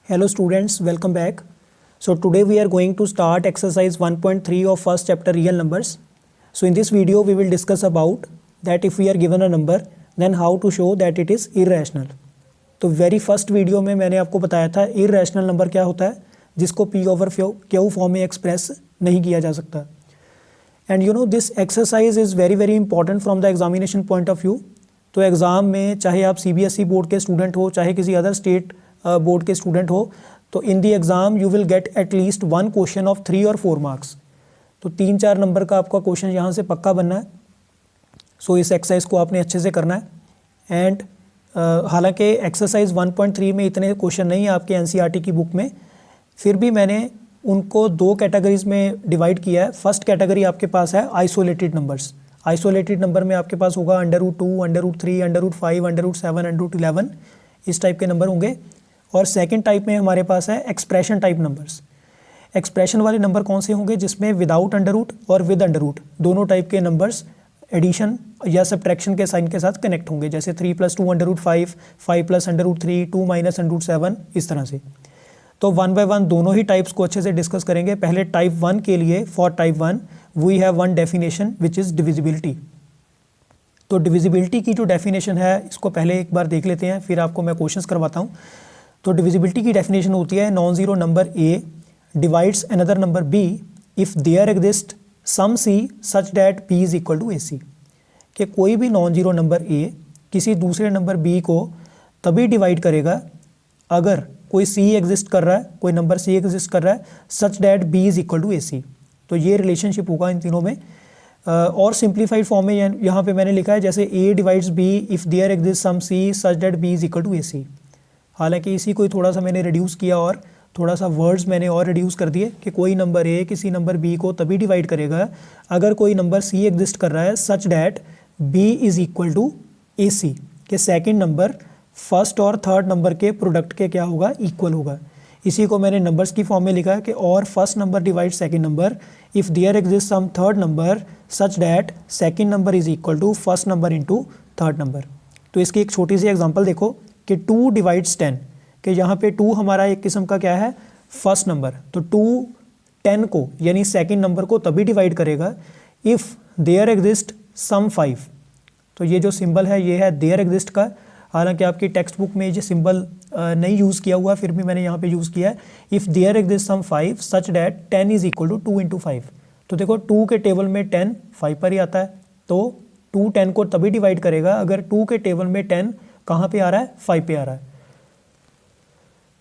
Hello students, welcome back. So today we are going to start exercise 1.3 of first chapter real numbers. So in this video we will discuss about that if we are given a number then how to show that it is irrational. तो very first video में मैंने आपको बताया था irrational number क्या होता है जिसको P ओवर Q फॉर्म में एक्सप्रेस नहीं किया जा सकता. And you know this exercise is very very important from the examination point of view. तो एग्ज़ाम में चाहे आप CBSE बोर्ड के स्टूडेंट हो चाहे किसी अदर स्टेट बोर्ड के स्टूडेंट हो तो in the exam you will get at least one question of 3 और 4 मार्क्स. तो 3-4 नंबर का आपका क्वेश्चन यहाँ से पक्का बनना है. सो इस एक्सरसाइज को आपने अच्छे से करना है. एंड हालांकि एक्सरसाइज 1.3 में इतने क्वेश्चन नहीं है आपके NCERT की बुक में, फिर भी मैंने उनको 2 कैटेगरीज में डिवाइड किया है. फर्स्ट कैटेगरी आपके पास है आइसोलेटेड नंबर्स. आइसोलेटेड नंबर में आपके पास होगा √2, √3, √5, √7, √11 इस टाइप के नंबर होंगे. और सेकंड टाइप में हमारे पास है एक्सप्रेशन टाइप नंबर्स. एक्सप्रेशन वाले नंबर कौन से होंगे जिसमें विदाउट अंडर और विद अंडर दोनों टाइप के नंबर्स एडिशन या सब्ट्रैक्शन के साइन के साथ कनेक्ट होंगे. जैसे 3 + 2 √5, 5 + √3, 2 - √7 इस तरह से. तो 1 बाय 1 दोनों ही टाइप्स को अच्छे से डिस्कस करेंगे. पहले टाइप 1 के लिए for type 1 we have one definition which is divisibility. तो डिविजिबिलिटी की जो डेफिनेशन है इसको पहले एक बार देख लेते हैं, फिर आपको मैं क्वेश्चंस करवाता हूँ. तो डिविजिबिलिटी की डेफिनेशन होती है non zero number A divides another number B if there exist some C such that P is equal to AC. कि कोई भी नॉन ज़ीरो नंबर A किसी दूसरे नंबर B को तभी डिवाइड करेगा अगर कोई C एग्जिस्ट कर रहा है, कोई नंबर C एग्जिस्ट कर रहा है such that B is equal to AC. तो ये रिलेशनशिप होगा इन तीनों में. और सिंप्लीफाइड फॉर्म में यहाँ पे मैंने लिखा है जैसे A divides B if there exist some C such that B is equal to AC. हालांकि इसी को थोड़ा सा मैंने रिड्यूस किया और थोड़ा सा वर्ड्स मैंने और रिड्यूस कर दिए कि कोई नंबर A किसी नंबर B को तभी डिवाइड करेगा अगर कोई नंबर C एग्जिस्ट कर रहा है such that B is equal to AC. के सेकंड नंबर फर्स्ट और थर्ड नंबर के प्रोडक्ट के क्या होगा, इक्वल होगा. इसी को मैंने नंबर्स की फॉर्म में लिखा है कि और first number divide second number if there exist some third number such that second number is equal to first number into third number. तो इसकी एक छोटी सी एग्जांपल देखो कि 2 डिवाइड्स 10, कि यहाँ पे 2 हमारा एक किस्म का क्या है, फर्स्ट नंबर. तो 2 10 को यानी सेकंड नंबर को तभी डिवाइड करेगा इफ़ देयर एग्जिस्ट सम 5. तो ये जो सिंबल है ये है देयर एग्जिस्ट का. हालांकि आपकी टेक्स्ट बुक में ये सिंबल नहीं यूज़ किया हुआ, फिर भी मैंने यहाँ पे यूज़ किया है if there exist some 5 such that 10 is equal to 2 × 5. तो देखो 2 के टेबल में 10 5 पर ही आता है. तो 2 10 को तभी डिवाइड करेगा अगर 2 के टेबल में 10 कहाँ पे आ रहा है, 5 पे आ रहा है.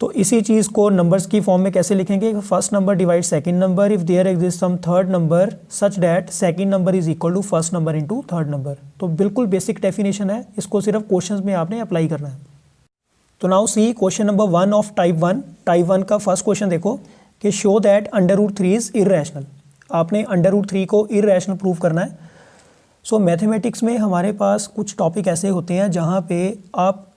तो इसी चीज़ को नंबर्स की फॉर्म में कैसे लिखेंगे, first number divide second number if there exist some third number such that second number is equal to first number into third number. तो बिल्कुल बेसिक डेफिनेशन है, इसको सिर्फ क्वेश्चंस में आपने अप्लाई करना है. तो now C question number 1 of type 1. Type 1 का फर्स्ट क्वेश्चन देखो कि शो दैट &3 इज़ इररेशनल. आपने √3 को इररेशनल प्रूव करना है. सो मैथमेटिक्स में हमारे पास कुछ टॉपिक ऐसे होते हैं जहाँ पे आप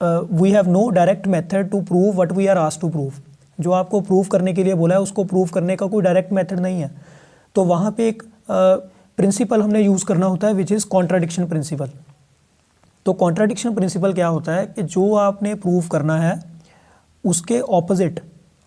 we have no direct method to prove what we are asked to prove. जो आपको प्रूव करने के लिए बोला है उसको प्रूव करने का कोई डायरेक्ट मेथड नहीं है. तो वहाँ पे एक प्रिंसिपल हमने यूज़ करना होता है विच इज़ कॉन्ट्राडिक्शन प्रिंसिपल. तो कॉन्ट्राडिक्शन प्रिंसिपल क्या होता है कि जो आपने प्रूव करना है उसके ऑपोजिट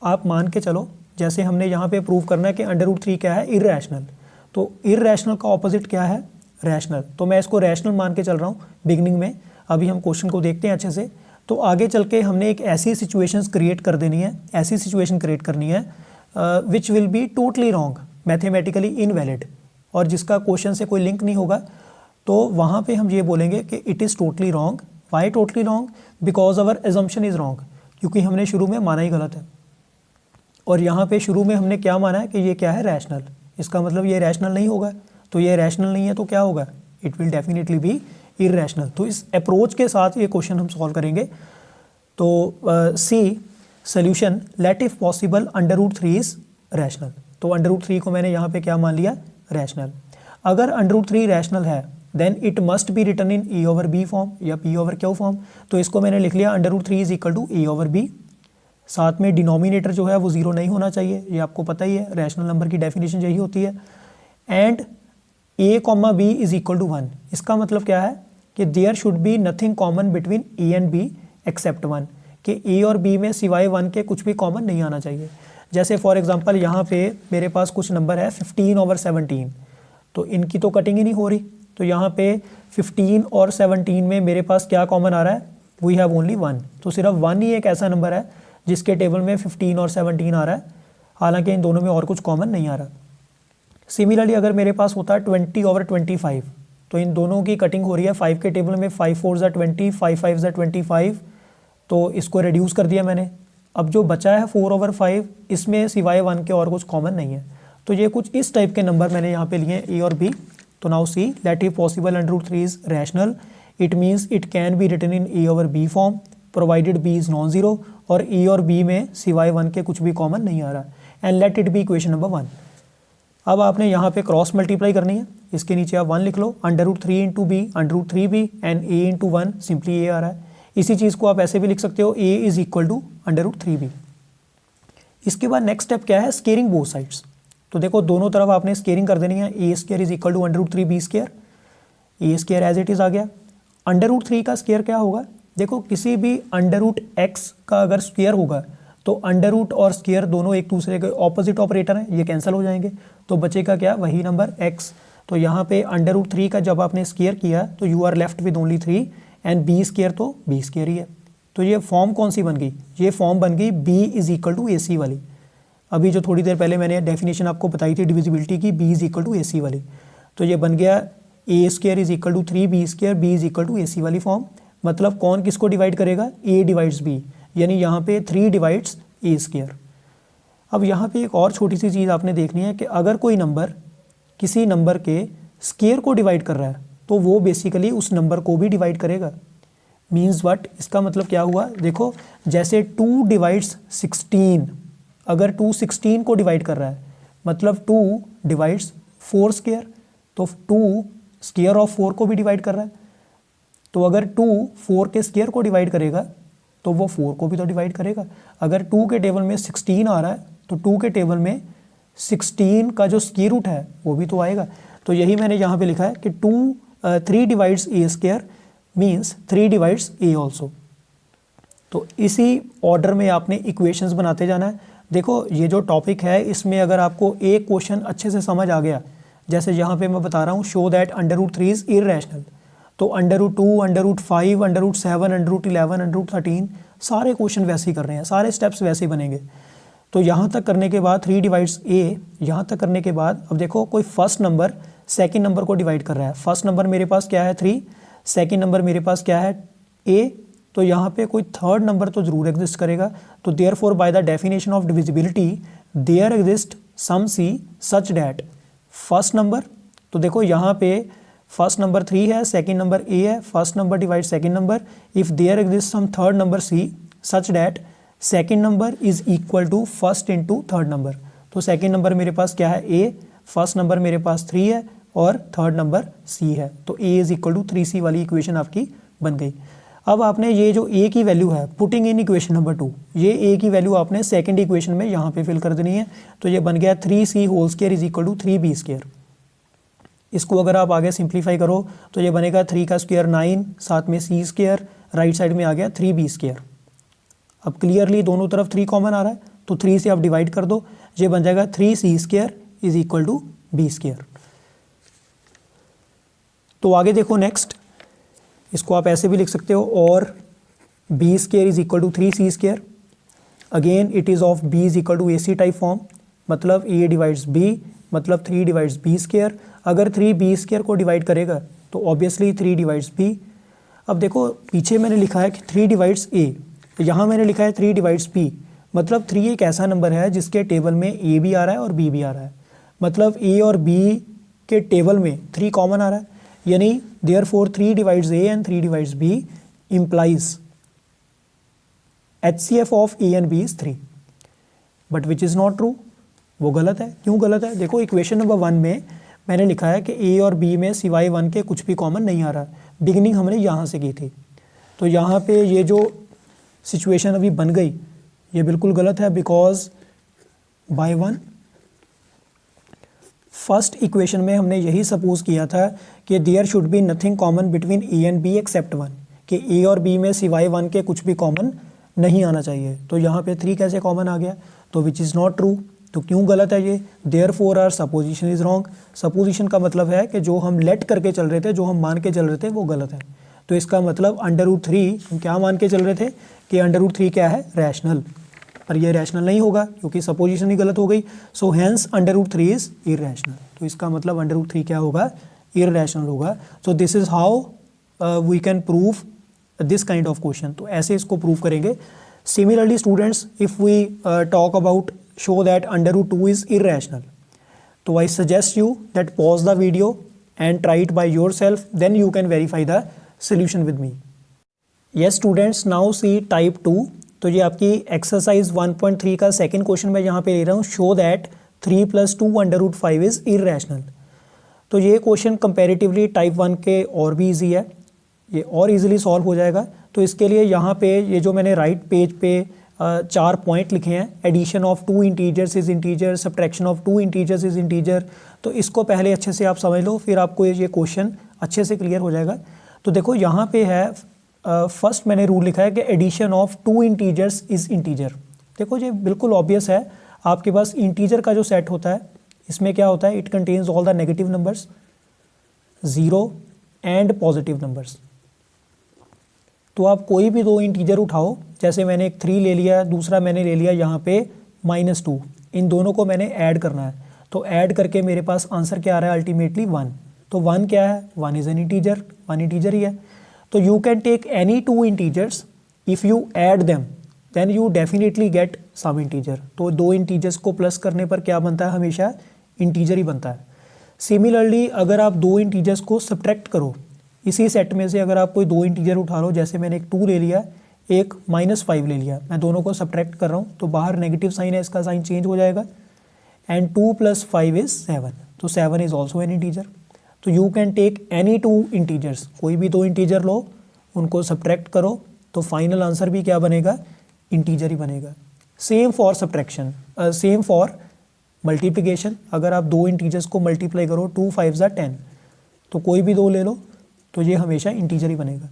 आप मान के चलो. जैसे हमने यहाँ पे प्रूव करना है कि √3 क्या है, इररेशनल. तो इररेशनल का ऑपोजिट क्या है, रैशनल. तो मैं इसको रैशनल मान के चल रहा हूँ बिगिनिंग में. अभी हम क्वेश्चन को देखते हैं अच्छे से. तो आगे चल के हमने एक ऐसी सिचुएशंस क्रिएट कर देनी है, ऐसी सिचुएशन क्रिएट करनी है which will be totally wrong, mathematically invalid, और जिसका क्वेश्चन से कोई लिंक नहीं होगा. तो वहाँ पे हम ये बोलेंगे कि it is totally wrong. Why totally wrong, because our assumption is wrong, क्योंकि हमने शुरू में माना ही गलत है. और यहाँ पे शुरू में हमने क्या माना है कि ये क्या है, रैशनल. इसका मतलब ये रैशनल नहीं होगा. तो ये रैशनल नहीं है तो क्या होगा, it will definitely be irrational. तो इस अप्रोच के साथ ये क्वेश्चन हम सॉल्व करेंगे. तो see solution let if possible √3 is rational. तो √3 को मैंने यहाँ पे क्या मान लिया, रैशनल. अगर √3 रैशनल है then it must be written in A over B form या P ओवर Q फॉर्म. तो इसको मैंने लिख लिया √3 is equal to A over B. साथ में डिनोमिनेटर जो है वो 0 नहीं होना चाहिए, ये आपको पता ही है, रैशनल नंबर की डेफिनेशन यही होती है. And A, B is equal to 1. इसका मतलब क्या है कि there should be nothing common between A and B except 1. कि ए और बी में सिवाय 1 के कुछ भी कॉमन नहीं आना चाहिए। जैसे फॉर एग्जांपल यहाँ पे मेरे पास कुछ नंबर है 15/17, तो इनकी तो कटिंग ही नहीं हो रही। तो यहाँ पे 15 और 17 में मेरे पास क्या कॉमन आ रहा है, वी हैव ओनली 1। तो सिर्फ 1 ही एक ऐसा नंबर है जिसके टेबल में 15 और 17 आ रहा है, हालांकि इन दोनों में और कुछ कॉमन नहीं आ रहा। सिमिलरली अगर मेरे पास होता है 20/25, तो इन दोनों की कटिंग हो रही है 5 के टेबल में, 5 4 ज़ा 20, 5 5 ज़ा 25, तो इसको रिड्यूस कर दिया मैंने। अब जो बचा है 4/5, इसमें सिवाय 1 के और कुछ कॉमन नहीं है। तो ये कुछ इस टाइप के नंबर मैंने यहाँ पे लिए हैं, ए और बी। तो now see that if possible √3 is rational, it means it can be written in A/B form provided B is non zero, और ए और बी में सिवाय 1 के कुछ भी कॉमन नहीं आ रहा, and let it be equation number 1। अब आपने यहाँ पे क्रॉस मल्टीप्लाई करनी है, इसके नीचे आप 1 लिख लो, √3 × b √3b and a × 1 simply a आ रहा है। इसी चीज़ को आप ऐसे भी लिख सकते हो, a is equal to √3b। इसके बाद नेक्स्ट स्टेप क्या है, स्केयरिंग बोथ साइड्स। तो देखो दोनों तरफ आपने स्केयरिंग कर देनी है, a² is equal to √3b², a² as it is आ गया। √3 का स्केयर क्या होगा, देखो किसी भी √x का अगर स्क्वायर होगा तो अंडर और स्क्वायर दोनों एक दूसरे के ऑपोजिट ऑपरेटर हैं, ये कैंसिल हो जाएंगे, तो बचेगा क्या, वही नंबर x। तो यहाँ पे √3 का जब आपने स्क्वायर किया तो you are left with only 3, and b² तो b² ही है। तो ये फॉर्म कौन सी बन गई, ये फॉर्म बन गई b is equal to AC वाली। अभी जो थोड़ी देर पहले मैंने डेफिनेशन आपको बताई थी डिविजिबिलिटी की, b is equal to AC वाली, तो ये बन गया a² is equal to 3b², b is equal to AC वाली फॉर्म। मतलब कौन किसको डिवाइड करेगा, a डिवाइड्स b, यानी यहाँ पे 3 डिवाइड्स a²। अब यहाँ पे एक और छोटी सी चीज़ आपने देखनी है कि अगर कोई नंबर किसी नंबर के स्क्वायर को डिवाइड कर रहा है तो वो बेसिकली उस नंबर को भी डिवाइड करेगा। मीन्स व्हाट, इसका मतलब क्या हुआ, देखो जैसे 2 डिवाइड्स 16, अगर 2 16 को डिवाइड कर रहा है मतलब 2 डिवाइड्स 4², तो 2 स्क्वायर ऑफ 4 को भी डिवाइड कर रहा है। तो अगर 2 4 के स्क्वायर को डिवाइड करेगा तो वो 4 को भी तो डिवाइड करेगा। अगर 2 के टेबल में 16 आ रहा है तो 2 के टेबल में 16 का जो स्क्वायर रूट है वो भी तो आएगा। तो यही मैंने यहाँ पे लिखा है कि 3 divides a² means 3 divides a also. तो इसी ऑर्डर में आपने इक्वेशंस बनाते जाना है। देखो ये जो टॉपिक है इसमें अगर आपको एक क्वेश्चन अच्छे से समझ आ गया, जैसे यहाँ पे मैं बता रहा हूँ शो दैट √3 इज इररेशनल, तो √2 √5 √7 √11 √13 सारे क्वेश्चन वैसे ही कर रहे हैं, सारे स्टेप्स वैसे ही बनेंगे। तो यहाँ तक करने के बाद 3 डिवाइड्स a, यहाँ तक करने के बाद अब देखो कोई फर्स्ट नंबर सेकंड नंबर को डिवाइड कर रहा है। फर्स्ट नंबर मेरे पास क्या है 3, सेकंड नंबर मेरे पास क्या है a, तो यहाँ पे कोई थर्ड नंबर तो ज़रूर एग्जिस्ट करेगा। तो therefore by the definition of divisibility there exist some c such that first number, तो देखो यहाँ पे फर्स्ट नंबर 3 है, सेकंड नंबर a है, first number divide second number, if there exist some third number c such that second number is equal to first into third number. तो second number मेरे पास क्या है a, फर्स्ट नंबर मेरे पास 3 है और third number c है, तो a is equal to 3c वाली इक्वेशन आपकी बन गई। अब आपने ये जो a की वैल्यू है पुटिंग इन इक्वेशन नंबर 2, ये a की वैल्यू आपने सेकंड इक्वेशन में यहाँ पे फिल कर देनी है। तो ये बन गया 3c² is equal to 3b²। इसको अगर आप आगे सिंप्लीफाई करो तो ये बनेगा 3 का स्क्वायर 9, साथ में c², राइट साइड में आ गया 3b²। अब क्लियरली दोनों तरफ 3 कॉमन आ रहा है तो 3 से आप डिवाइड कर दो, ये बन जाएगा 3c² is equal to b²। तो आगे देखो नेक्स्ट, इसको आप ऐसे भी लिख सकते हो, और b² is equal to 3c²। Again it is of b is equal to AC type form, मतलब a डिवाइड्स b, मतलब 3 डिवाइड्स b²। अगर 3b² को डिवाइड करेगा तो ऑब्वियसली 3 डिवाइड्स b। अब देखो पीछे मैंने लिखा है कि 3 डिवाइड्स a, यहाँ मैंने लिखा है 3 डिवाइड्स b, मतलब 3 एक ऐसा नंबर है जिसके टेबल में a भी आ रहा है और b भी आ रहा है, मतलब a और b के टेबल में 3 कॉमन आ रहा है, यानी therefore 3 divides a and 3 divides b implies HCF of a and b is 3, but which is not true. वो गलत है। क्यों गलत है, देखो इक्वेशन नंबर 1 में मैंने लिखा है कि a और b में सिवाय 1 के कुछ भी कॉमन नहीं आ रहा। बिगिनिंग हमने यहाँ से की थी, तो यहाँ पे ये जो सिचुएशन अभी बन गई ये बिल्कुल गलत है, बिकॉज बाय 1 फर्स्ट इक्वेशन में हमने यही सपोज किया था कि there should be nothing common between a and b except 1, कि a और b में सिवाय 1 के कुछ भी कॉमन नहीं आना चाहिए। तो यहाँ पे 3 कैसे कॉमन आ गया, तो विच इज़ नॉट ट्रू। तो क्यों गलत है ये, therefore our supposition is wrong. Supposition का मतलब है कि जो हम लेट करके चल रहे थे, जो हम मान के चल रहे थे वो गलत है। तो इसका मतलब √3 हम क्या मान के चल रहे थे कि √3 क्या है, रैशनल, पर ये रैशनल नहीं होगा क्योंकि सपोजिशन ही गलत हो गई। So hence √3 is irrational. तो इसका मतलब √3 क्या होगा, इरैशनल होगा। So this is how we can prove this kind of question. तो ऐसे इसको प्रूव करेंगे। Similarly students, if we talk about show that √2 is irrational, so I suggest you that pause the video and try it by yourself, then you can verify the solution with me. Yes students, now see type 2। तो ये आपकी exercise 1.3 का second question मैं यहाँ पे ले रहा हूँ, शो दैट 3 + 2 √5 इज इररेशनल। तो ये क्वेश्चन कंपैरेटिवली टाइप 1 के और भी इजी है, ये और इजीली सॉल्व हो जाएगा। तो इसके लिए यहाँ पे ये जो मैंने राइट पेज पे 4 पॉइंट लिखे हैं, addition of 2 integers is integer, subtraction of 2 integers is integer. तो इसको पहले अच्छे से आप समझ लो, फिर आपको ये क्वेश्चन अच्छे से क्लियर हो जाएगा। तो देखो यहाँ पे है फर्स्ट मैंने रूल लिखा है कि addition of 2 integers is integer. देखो ये बिल्कुल ऑब्वियस है, आपके पास इंटीजर का जो सेट होता है इसमें क्या होता है, it contains all the negative numbers, 0 and positive numbers. तो आप कोई भी 2 इंटीजर उठाओ, जैसे मैंने एक 3 ले लिया, दूसरा मैंने ले लिया यहाँ पे -2, इन दोनों को मैंने ऐड करना है। तो ऐड करके मेरे पास आंसर क्या आ रहा है, अल्टीमेटली 1। तो 1 क्या है, 1 इज़ एन इंटीजर, 1 इंटीजर ही है। तो you can take any 2 integers, if you add them then you definitely get some integer. तो 2 इंटीजर्स को प्लस करने पर क्या बनता है, हमेशा इंटीजर ही बनता है। सिमिलरली अगर आप 2 इंटीजर्स को सब्ट्रैक्ट करो, इसी सेट में से अगर आप कोई 2 इंटीजर उठा लो, जैसे मैंने एक 2 ले लिया, एक -5 ले लिया, मैं दोनों को सब्ट्रैक्ट कर रहा हूँ, तो बाहर नेगेटिव साइन है, इसका साइन चेंज हो जाएगा। एंड 2 + 5 इज़ 7, तो 7 इज़ ऑल्सो एन इंटीजर। तो you can take any 2 integers, कोई भी 2 इंटीजर लो, उनको सब्ट्रैक्ट करो, तो फाइनल आंसर भी क्या बनेगा, इंटीजर ही बनेगा। Same for subtraction, same for multiplication. अगर आप 2 इंटीजर्स को मल्टीप्लाई करो, 2 × 5 = 10, तो कोई भी 2 ले लो, तो ये हमेशा इंटीजर ही बनेगा।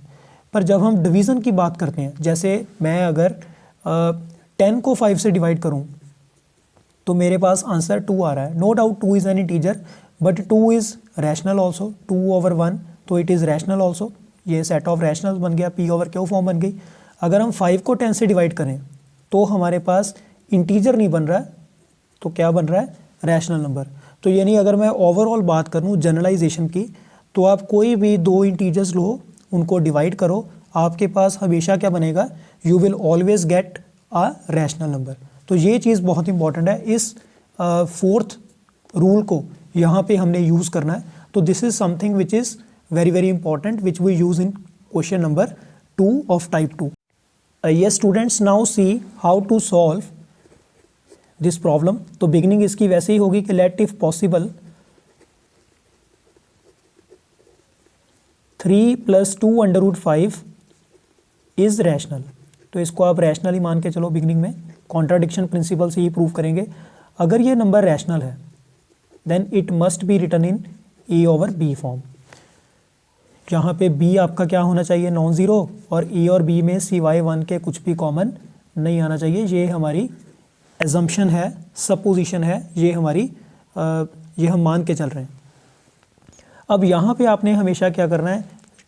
पर जब हम डिवीज़न की बात करते हैं, जैसे मैं अगर 10 को 5 से डिवाइड करूं, तो मेरे पास आंसर 2 आ रहा है। No doubt 2 is an integer, but 2 is rational also, 2/1, तो इट इज़ रैशनल ऑल्सो। ये सेट ऑफ रैशनल बन गया, P/Q फॉर्म बन गई। अगर हम 5 को 10 से डिवाइड करें तो हमारे पास इंटीजर नहीं बन रहा है, तो क्या बन रहा है, रैशनल नंबर। तो यानी अगर मैं ओवरऑल बात करूँ जनरलाइजेशन की, तो आप कोई भी 2 इंटीजर्स लो, उनको डिवाइड करो, आपके पास हमेशा क्या बनेगा, you will always get a rational number. तो ये चीज़ बहुत इंपॉर्टेंट है, इस 4th रूल को यहाँ पे हमने यूज़ करना है। तो this is something which is very very important, which we use in question number 2 of type 2। yes students, now see how to solve this problem। तो बिगिनिंग इसकी वैसे ही होगी कि let if possible 3 + 2 √5 is rational. तो इसको आप rational ही मान के चलो, बिगिनिंग में कॉन्ट्राडिक्शन प्रिंसिपल से ही प्रूव करेंगे। अगर ये नंबर रैशनल है then it must be written in A/B form, जहाँ पे B आपका क्या होना चाहिए, नॉन ज़ीरो, और A और B में सिवाय 1 के कुछ भी कॉमन नहीं आना चाहिए। ये हमारी एजम्पशन है, सपोजिशन है, ये हमारी ये हम मान के चल रहे हैं। अब यहाँ पे आपने हमेशा क्या करना है,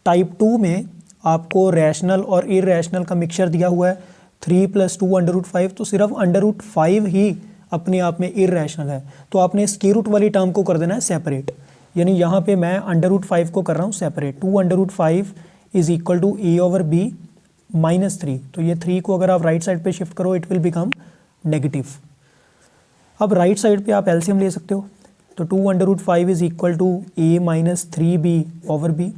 टाइप 2 में आपको रैशनल और इररेशनल का मिक्सचर दिया हुआ है, 3 + 2 √5, तो सिर्फ √5 ही अपने आप में इररेशनल है। तो आपने स्क्वायर रूट वाली टर्म को कर देना है सेपरेट, यानी यहाँ पे मैं √5 को कर रहा हूँ separate. 2 √5 is equal to A/B -3। तो ये 3 को अगर आप राइट साइड पे शिफ्ट करो, इट विल बिकम नेगेटिव। अब राइट साइड पे आप एलसीएम ले सकते हो, तो 2 √5 is equal to A - 3B/B,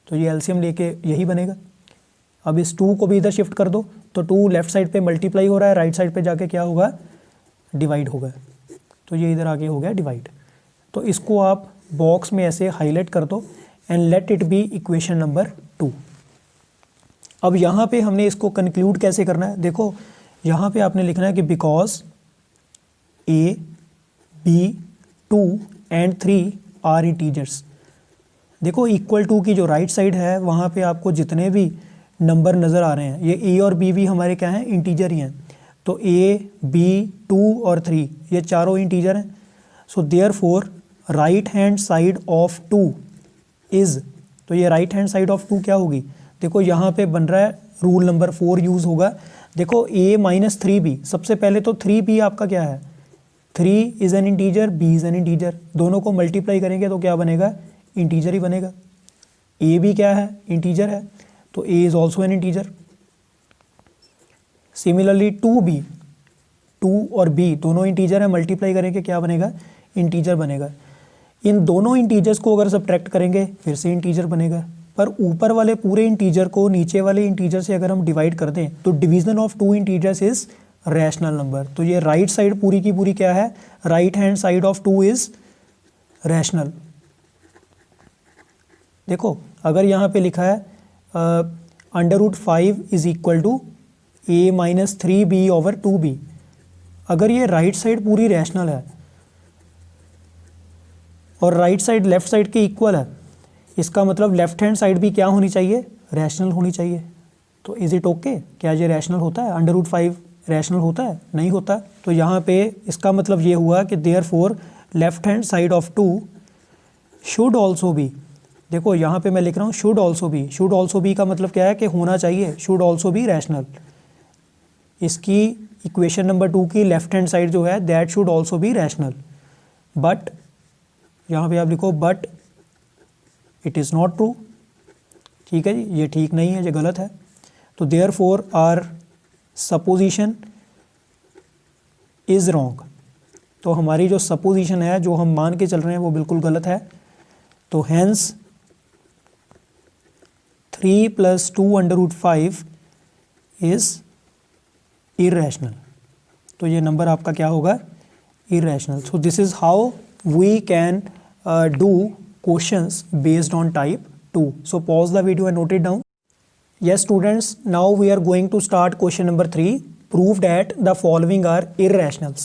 तो ये एलसीएम लेके यही बनेगा। अब इस 2 को भी इधर शिफ्ट कर दो, तो 2 लेफ्ट साइड पे मल्टीप्लाई हो रहा है, राइट साइड पे जाके क्या होगा, डिवाइड होगा। तो ये इधर आगे हो गया डिवाइड। तो इसको आप बॉक्स में ऐसे हाईलाइट कर दो and let it be equation number 2। अब यहाँ पे हमने इसको कंक्लूड कैसे करना है, देखो यहाँ पे आपने लिखना है कि because A, B, 2 and 3 are integers. देखो इक्वल टू की जो राइट साइड है वहाँ पे आपको जितने भी नंबर नज़र आ रहे हैं, ये ए और बी भी हमारे क्या हैं, इंटीजर ही हैं। तो ए, बी, 2 और 3 ये चारों इंटीजर हैं। So therefore right hand side of 2 is, तो ये राइट हैंड साइड ऑफ 2 क्या होगी, देखो यहाँ पे बन रहा है रूल नंबर 4 यूज़ होगा। देखो a माइनस 3b, सबसे पहले तो 3b आपका क्या है, 3 is an integer, b is an integer, दोनों को मल्टीप्लाई करेंगे तो क्या बनेगा, इंटीजर ही बनेगा। a भी क्या है, इंटीजर है, तो a is also an integer. Similarly 2b, 2 और b दोनों इंटीजर है, मल्टीप्लाई करेंगे क्या बनेगा, इंटीजर बनेगा। इन दोनों इंटीजर्स को अगर सब्ट्रैक्ट करेंगे फिर से इंटीजर बनेगा। पर ऊपर वाले पूरे इंटीजर को नीचे वाले इंटीजर से अगर हम डिवाइड कर दें तो division of 2 integers is rational number. तो ये राइट साइड पूरी की पूरी क्या है, right hand side of 2 is rational. देखो अगर यहाँ पे लिखा है √5 is equal to a minus 3b over 2b, अगर ये राइट साइड पूरी रैशनल है और राइट साइड लेफ्ट साइड के इक्वल है, इसका मतलब लेफ्ट हैंड साइड भी क्या होनी चाहिए, रैशनल होनी चाहिए। तो इज़ इट ओके, क्या ये रैशनल होता है, √5 रैशनल होता है, नहीं होता। तो यहाँ पे इसका मतलब ये हुआ कि therefore left hand side of 2 should also be, देखो यहाँ पे मैं लिख रहा हूँ should also be, should also be का मतलब क्या है कि होना चाहिए, शुड ऑल्सो बी रैशनल। इसकी इक्वेशन नंबर 2 की लेफ्ट हैंड साइड जो है that should also be rational. But यहाँ पे आप लिखो but it is not true, ठीक है जी, ये ठीक नहीं है, ये गलत है। तो therefore our supposition is wrong, तो हमारी जो सपोजिशन है, जो हम मान के चल रहे हैं वो बिल्कुल गलत है। तो हैंस 3 + 2 √5 इज़ इरेशनल, तो ये नंबर आपका क्या होगा, irrational. So this is how we can do questions based on type 2. So pause the video and note it down. Yes students, now we are going to start question number 3. Prove that the following are irrationals.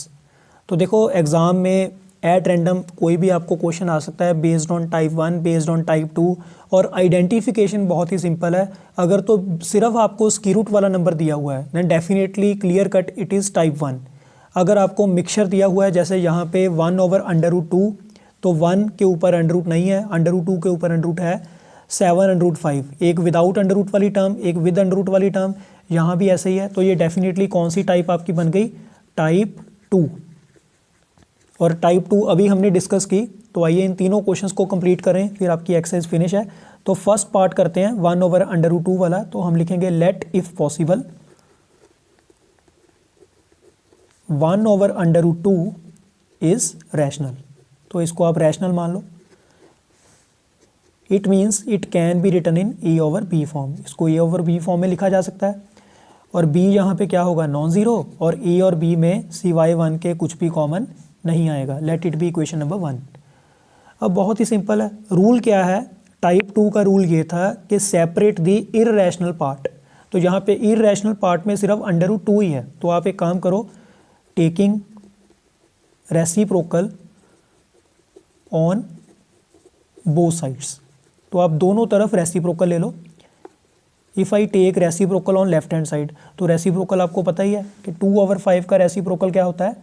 तो देखो exam में at random कोई भी आपको question आ सकता है based on type 1, based on type 2, और identification बहुत ही सिंपल है। अगर तो सिर्फ आपको स्क्वायर रूट वाला नंबर दिया हुआ है then definitely clear cut it is type 1। अगर आपको मिक्सचर दिया हुआ है जैसे यहाँ पे 1 ओवर √2, तो 1 के ऊपर √2 नहीं है, √2 के ऊपर √2 है, 7 √5, एक विदाउट √2 वाली टर्म, एक विद √2 वाली टर्म, यहाँ भी ऐसे ही है। तो ये डेफिनेटली कौन सी टाइप आपकी बन गई, टाइप 2। और टाइप 2 अभी हमने डिस्कस की। तो आइए इन तीनों क्वेश्चंस को कंप्लीट करें, फिर आपकी एक्सरसाइज फिनिश है। तो फर्स्ट पार्ट करते हैं 1 ओवर √2 वाला। तो हम लिखेंगे let if possible 1 over √2 is rational, तो इसको आप रैशनल मान लो। It means it can be written in A over B form, इसको ए ओवर बी फॉर्म में लिखा जा सकता है। और बी यहाँ पे क्या होगा, नॉन ज़ीरो, और ए और बी में सिवाय 1 के कुछ भी कॉमन नहीं आएगा। Late it be equation number 1। अब बहुत ही सिंपल है, रूल क्या है, टाइप 2 का रूल ये था कि सेपरेट दी इररेशनल पार्ट। तो यहाँ पे इररेशनल पार्ट में सिर्फ √2 ही है। तो आप एक काम करो, taking reciprocal on both sides, तो आप दोनों तरफ रेसिप्रोकल ले लो। If I take reciprocal on left hand side, तो रेसिप्रोकल आपको पता ही है कि 2 ओवर 5 का रेसिप्रोकल क्या होता है,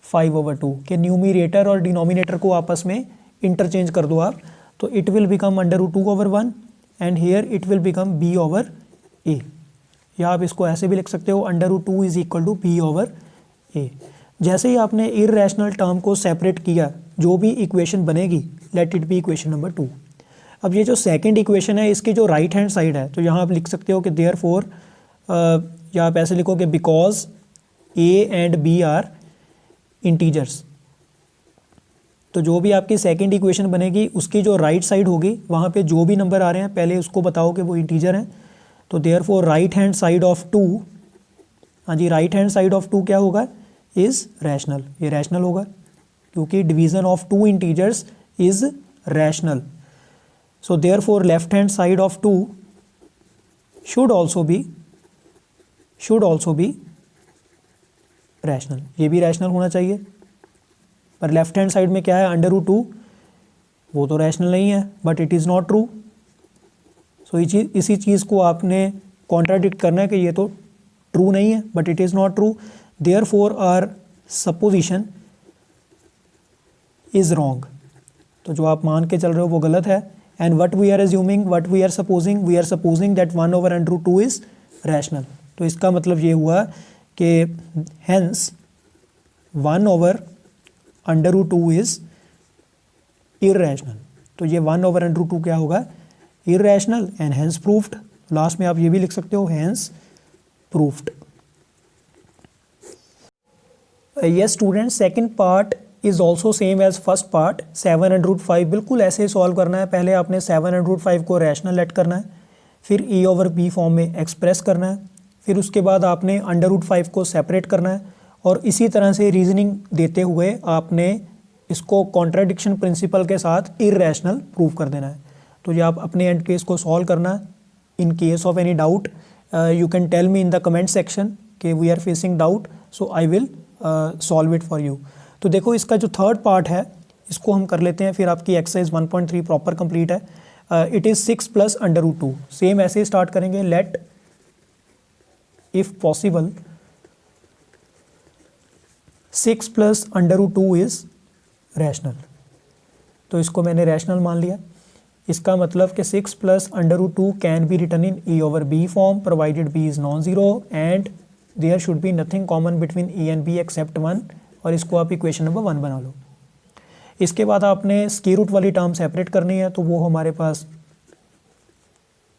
5 ओवर 2 के न्यूमिनेटर और डिनोमिनेटर को आपस में इंटरचेंज कर दो आप, तो it will become √2 over 1 and here it will become b over a, या आप इसको ऐसे भी लिख सकते हो √2 is equal to b over a। जैसे ही आपने इररेशनल टर्म को सेपरेट किया, जो भी इक्वेशन बनेगी let it be equation number 2। अब ये जो सेकंड इक्वेशन है इसकी जो राइट हैंड साइड है, तो यहाँ आप लिख सकते हो कि देयरफॉर, या आप ऐसे लिखो कि because a and b are integers. तो जो भी आपकी सेकंड इक्वेशन बनेगी उसकी जो राइट साइड होगी वहाँ पे जो भी नंबर आ रहे हैं पहले उसको बताओ कि वो इंटीजर हैं। तो therefore right hand side of 2, हाँ जी, राइट हैंड साइड ऑफ 2 क्या होगा, इज़ रैशनल, ये रैशनल होगा क्योंकि division of 2 integers is rational. So therefore left hand side of 2 should also be rational, ये भी रैशनल होना चाहिए। पर लेफ्ट हैंड साइड में क्या है, √2, वो तो रैशनल नहीं है, but it is not true. So इसी चीज़ को आपने कॉन्ट्राडिक्ट करना है कि ये तो ट्रू नहीं है, but it is not true, therefore our supposition is wrong. तो जो आप मान के चल रहे हो वो गलत है। And what we are assuming, what we are supposing that 1/√2 is rational. तो इसका मतलब ये हुआ कि हेंस 1/√2 इज़ इर्रेशनल। तो ये 1/√2 क्या होगा, irrational, and hence proofed. Last में आप ये भी लिख सकते हो, hence proofed. Yes student, second part is also same as first part. 7/5 बिल्कुल ऐसे ही सॉल्व करना है। पहले आपने 7/5 को रैशनल लेट करना है, फिर E/B फॉर्म में एक्सप्रेस करना है, फिर उसके बाद आपने √5 को सेपरेट करना है, और इसी तरह से रीजनिंग देते हुए आपने इसको कॉन्ट्राडिक्शन प्रिंसिपल के साथ इर्रेशनल प्रूव कर देना है। तो ये आप अपने एंड पे इसको सॉल्व करना है। In case of any doubt you can tell me in the comment section कि we are facing doubt, so I will solve it for you. तो देखो इसका जो थर्ड पार्ट है इसको हम कर लेते हैं, फिर आपकी एक्सरसाइज 1.3 प्रॉपर कंप्लीट है। It is 6 + √2। सेम ऐसे ही स्टार्ट करेंगे। Let if possible 6 + √2 is rational. तो इसको मैंने रैशनल मान लिया। इसका मतलब कि 6 + √2 can be written in E/B form provided B is non zero and there should be nothing common between E and B except 1, और इसको आप इक्वेशन नंबर 1 बना लो। इसके बाद आपने स्क्वायर रूट वाली टर्म सेपरेट करनी है, तो वो हमारे पास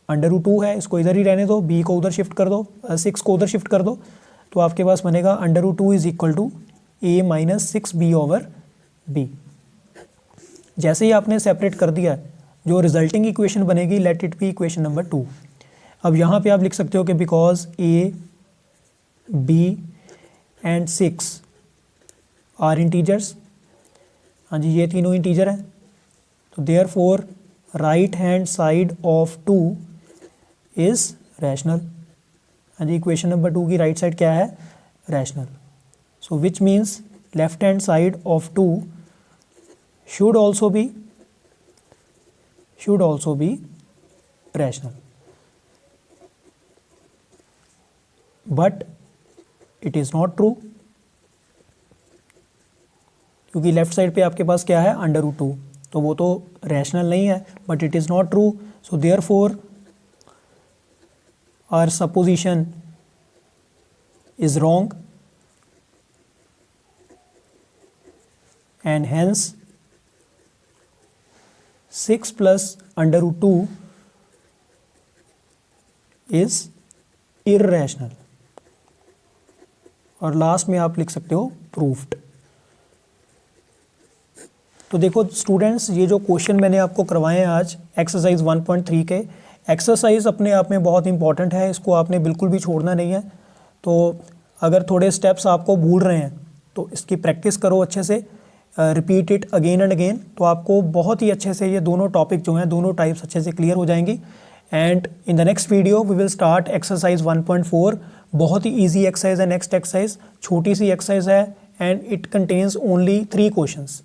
√2 है, इसको इधर ही रहने दो, B को उधर शिफ्ट कर दो, 6 को उधर शिफ्ट कर दो, तो आपके पास बनेगा √2 is equal to A - 6B/B। जैसे ही आपने सेपरेट कर दिया, जो रिजल्टिंग इक्वेशन बनेगी let it be equation number 2। अब यहाँ पे आप लिख सकते हो कि because A, B and 6 are integers, हाँ जी ये तीनों इंटीजर हैं, तो therefore right hand side of 2 is rational. हाँ जी इक्वेशन नंबर 2 की राइट साइड क्या है, rational. So which means left hand side of 2 should also be rational, but it is not true, क्योंकि लेफ्ट साइड पे आपके पास क्या है √2, तो वो तो रैशनल नहीं है, but it is not true. So therefore our supposition is wrong and hence 6 + √2 is irrational, और लास्ट में आप लिख सकते हो प्रूफ्ड। तो देखो स्टूडेंट्स, ये जो क्वेश्चन मैंने आपको करवाए हैं आज एक्सरसाइज 1.3 के, एक्सरसाइज अपने आप में बहुत इंपॉर्टेंट है, इसको आपने बिल्कुल भी छोड़ना नहीं है। तो अगर थोड़े स्टेप्स आपको भूल रहे हैं तो इसकी प्रैक्टिस करो अच्छे से, repeat it again and again, तो आपको बहुत ही अच्छे से ये दोनों टॉपिक जो हैं, दोनों टाइप्स अच्छे से क्लियर हो जाएंगी। And in the next video we will start exercise 1.4। बहुत ही ईजी एक्सरसाइज है नेक्स्ट एक्सरसाइज, छोटी सी एक्सरसाइज है and it contains only 3 questions.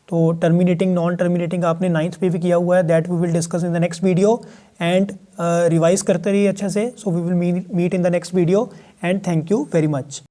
तो टर्मिनेटिंग, नॉन टर्मिनेटिंग आपने 9th पे भी किया हुआ है, that we will discuss in the next video. And revise करते रहिए अच्छे से। So we will meet in the next video and thank you very much.